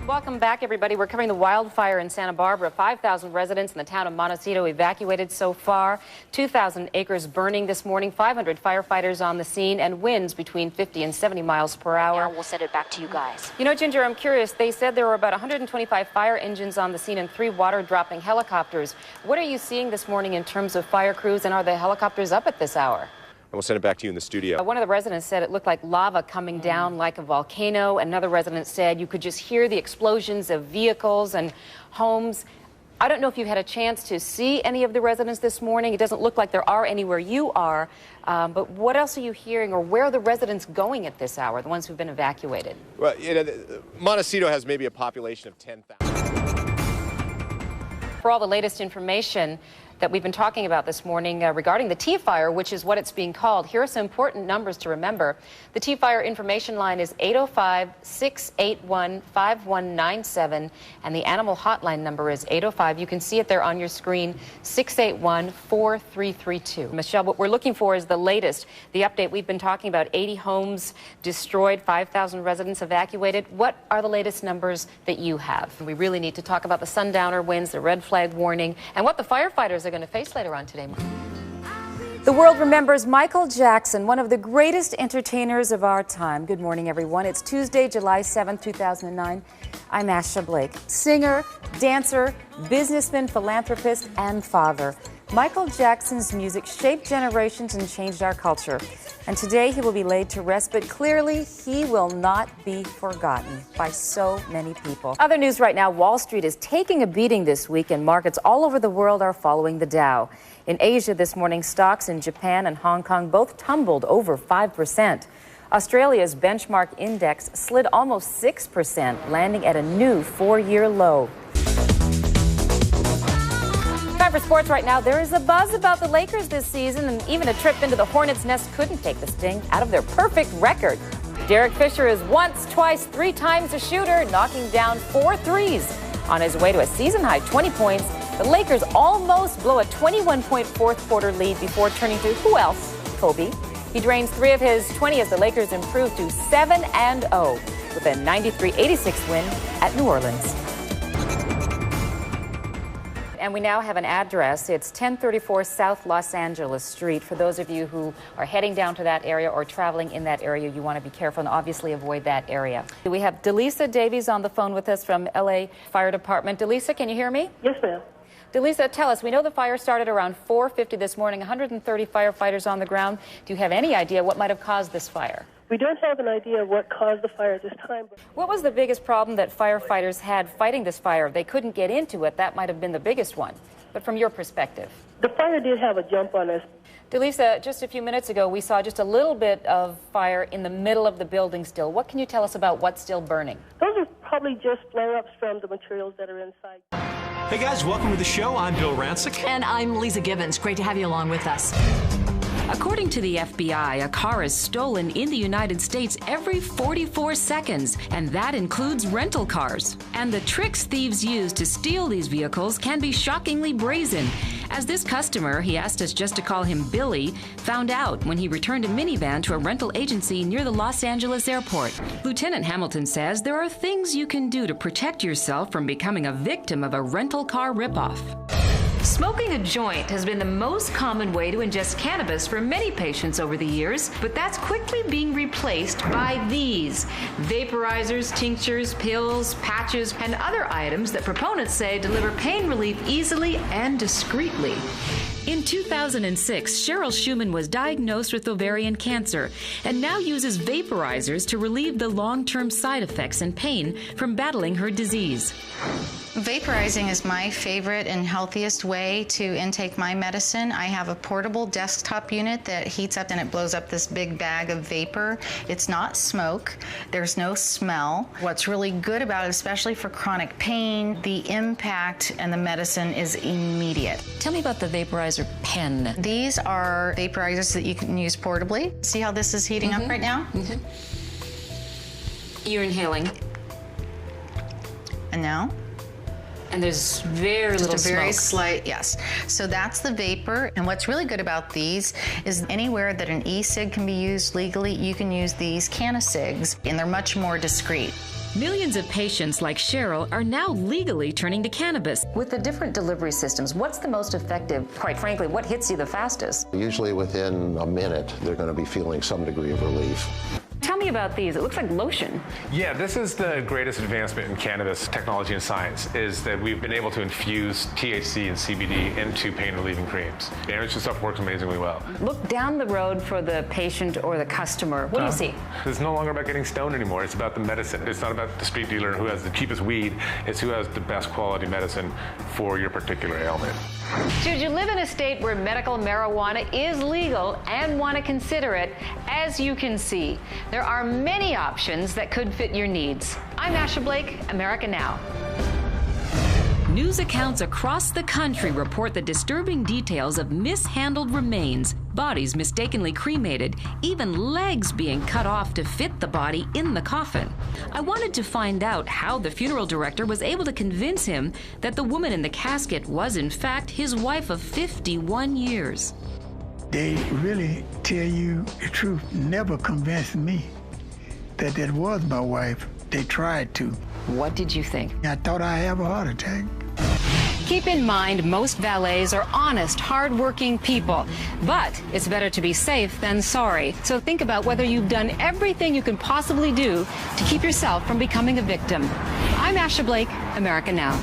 Welcome back, everybody. We're covering the wildfire in Santa Barbara. 5,000 residents in the town of Montecito evacuated so far. 2,000 acres burning this morning. 500 firefighters on the scene, and winds between 50 and 70 miles per hour. Now we'll send it back to you guys. You know, Ginger, I'm curious. They said there were about 125 fire engines on the scene and 3 water-dropping helicopters. What are you seeing this morning in terms of fire crews, and are the helicopters up at this hour? We'll send it back to you in the studio. One of the residents said it looked like lava coming down like a volcano. Another resident said you could just hear the explosions of vehicles and homes. I don't know if you've had a chance to see any of the residents this morning. It doesn't look like there are any where you are. But what else are you hearing, or where are the residents going at this hour, the ones who've been evacuated? Well, you know, Montecito has maybe a population of 10,000. For all the latest information that we've been talking about this morning regarding the T fire, which is what it's being called, here are some important numbers to remember. The T fire information line is 805-681-5197, and the animal hotline number is 805. You can see it there on your screen, 681-4332. Michelle, what we're looking for is the latest, the update. We've been talking about 80 homes destroyed, 5,000 residents evacuated. What are the latest numbers that you have? We really need to talk about the sundowner winds, the red flag warning, and what the firefighters are going to face later on today. The world remembers Michael Jackson, one of the greatest entertainers of our time. Good morning, everyone. It's Tuesday, July 7th, 2009. I'm Asha Blake, singer, dancer, businessman, philanthropist, and father. Michael Jackson's music shaped generations and changed our culture. And today he will be laid to rest, but clearly he will not be forgotten by so many people. Other news right now, Wall Street is taking a beating this week, and markets all over the world are following the Dow. In Asia this morning, stocks in Japan and Hong Kong both tumbled over 5%. Australia's benchmark index slid almost 6%, landing at a new 4-year low. Time for sports right now. There is a buzz about the Lakers this season, and even a trip into the Hornets' nest couldn't take the sting out of their perfect record. Derek Fisher is once, twice, 3 times a shooter, knocking down 4 threes. On his way to a season-high 20 points, the Lakers almost blow a 21-point fourth-quarter lead before turning to who else? Kobe. He drains 3 of his 20 as the Lakers improve to 7-0 with a 93-86 win at New Orleans. And we now have an address. It's 1034 South Los Angeles Street. For those of you who are heading down to that area or traveling in that area, you want to be careful and obviously avoid that area. We have Delisa Davies on the phone with us from LA Fire Department. Delisa, can you hear me? Yes, ma'am. Delisa, tell us, we know the fire started around 4:50 this morning, 130 firefighters on the ground. Do you have any idea what might have caused this fire? We don't have an idea of what caused the fire at this time. What was the biggest problem that firefighters had fighting this fire? They couldn't get into it. That might have been the biggest one. But from your perspective. The fire did have a jump on us. Delisa, just a few minutes ago, we saw just a little bit of fire in the middle of the building still. What can you tell us about what's still burning? Those are probably just flare-ups from the materials that are inside. Hey guys, welcome to the show. I'm Bill Rancic. And I'm Lisa Gibbons. Great to have you along with us. According to the FBI, a car is stolen in the United States every 44 seconds, and that includes rental cars. And the tricks thieves use to steal these vehicles can be shockingly brazen. As this customer, he asked us just to call him Billy, found out when he returned a minivan to a rental agency near the Los Angeles airport. Lieutenant Hamilton says there are things you can do to protect yourself from becoming a victim of a rental car ripoff. Smoking a joint has been the most common way to ingest cannabis for many patients over the years, but that's quickly being replaced by these vaporizers, tinctures, pills, patches, and other items that proponents say deliver pain relief easily and discreetly. In 2006, Cheryl Schumann was diagnosed with ovarian cancer and now uses vaporizers to relieve the long-term side effects and pain from battling her disease. Vaporizing is my favorite and healthiest way to intake my medicine. I have a portable desktop unit that heats up and it blows up this big bag of vapor. It's not smoke. There's no smell. What's really good about it, especially for chronic pain, the impact and the medicine is immediate. Tell me about the vaporizer pen. These are vaporizers that you can use portably. See how this is heating up right now? You're inhaling. And now? And there's very little smoke. Just a very slight, yes. So that's the vapor. And what's really good about these is anywhere that an e-cig can be used legally, you can use these canna-cigs, and they're much more discreet. Millions of patients like Cheryl are now legally turning to cannabis. With the different delivery systems, what's the most effective? Quite frankly, what hits you the fastest? Usually within a minute, they're going to be feeling some degree of relief. Tell me about these. It looks like lotion. Yeah, this is the greatest advancement in cannabis technology and science, is that we've been able to infuse THC and CBD into pain-relieving creams. And this stuff works amazingly well. Look down the road for the patient or the customer. What do you see? It's no longer about getting stoned anymore. It's about the medicine. It's not about the street dealer who has the cheapest weed. It's who has the best quality medicine for your particular ailment. Should you live in a state where medical marijuana is legal and want to consider it, as you can see, there are many options that could fit your needs. I'm Asha Blake, America Now. News accounts across the country report the disturbing details of mishandled remains, bodies mistakenly cremated, even legs being cut off to fit the body in the coffin. I wanted to find out how the funeral director was able to convince him that the woman in the casket was, in fact, his wife of 51 years. They really tell you the truth. Never convinced me that that was my wife. They tried to. What did you think? I thought I'd have a heart attack. Keep in mind, most valets are honest, hard-working people. But it's better to be safe than sorry. So think about whether you've done everything you can possibly do to keep yourself from becoming a victim. I'm Asha Blake, America Now.